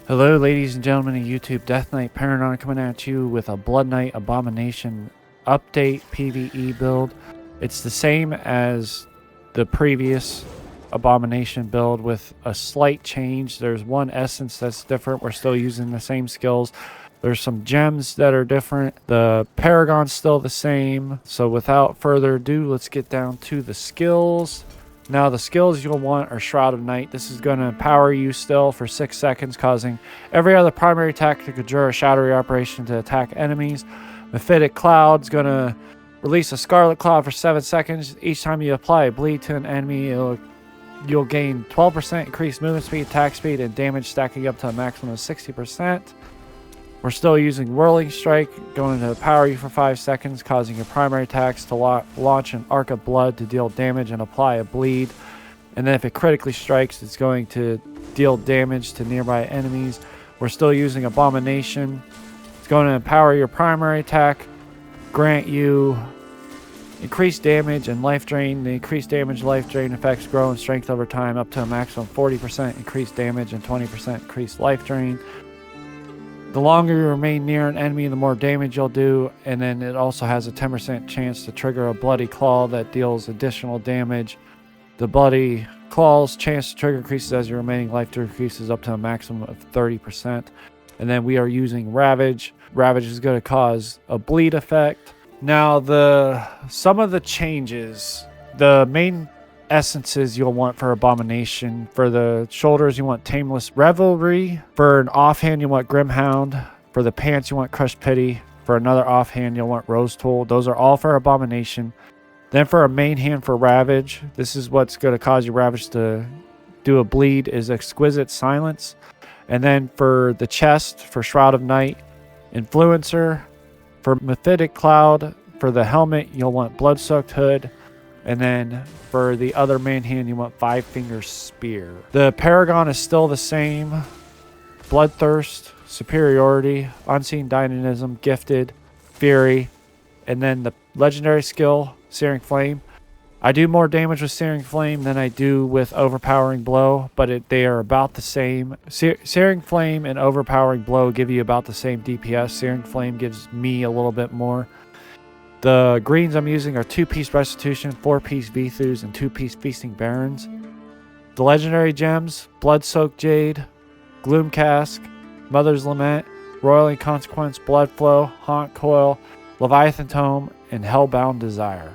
Hello ladies and gentlemen of YouTube, DKParinon coming at you with a Blood Knight Abomination update PvE build. It's the same as the previous Abomination build with a slight change. There's one essence that's different. We're still using the same skills. There's some gems that are different. The Paragon's still the same. So without further ado, let's get down to the skills. Now the skills you'll want are Shroud of Night. This is going to empower you still for 6 seconds, causing every other primary attack to conjure a shadowy operation to attack enemies. Mephitic Cloud is going to release a Scarlet Cloud for 7 seconds. Each time you apply a bleed to an enemy, you'll gain 12% increased movement speed, attack speed, and damage, stacking up to a maximum of 60%. We're still using Whirling Strike, going to empower you for 5 seconds, causing your primary attacks to launch an arc of blood to deal damage and apply a bleed. And then if it critically strikes, it's going to deal damage to nearby enemies. We're still using Abomination. It's going to empower your primary attack, grant you increased damage and life drain. The increased damage life drain effects grow in strength over time up to a maximum 40% increased damage and 20% increased life drain. The longer you remain near an enemy, the more damage you'll do, and then it also has a 10% chance to trigger a Bloody Claw that deals additional damage. The Bloody Claw's chance to trigger increases as your remaining life decreases up to a maximum of 30%. And then we are using Ravage. Ravage is going to cause a bleed effect. Now, some of the changes, the main essences you'll want for Abomination. For the shoulders, you want Tameless Revelry. For an offhand, you want Grimhound. For the pants, you want Crushed Pity. For another offhand, you'll want Rose Tool. Those are all for Abomination. Then for a main hand for Ravage, this is what's going to cause your Ravage to do a bleed, is Exquisite Silence. And then for the chest, for Shroud of Night, Influencer. For Mephitic Cloud, for the helmet, you'll want Blood-Soaked Hood. And then for the other main hand, you want Five Finger Spear. The Paragon is still the same. Bloodthirst, Superiority, Unseen Dynamism, Gifted, Fury. And then the legendary skill, Searing Flame. I do more damage with Searing Flame than I do with Overpowering Blow, but they are about the same. Searing Flame and Overpowering Blow give you about the same DPS. Searing Flame gives me a little bit more. The greens I'm using are 2-piece Restitution, 4-piece Vithus, and 2-piece Feasting Barons. The legendary gems, Blood-Soaked Jade, Gloom Cask, Mother's Lament, Roiling Consequence, Blood Flow, Haunt Coil, Leviathan Tome, and Hellbound Desire.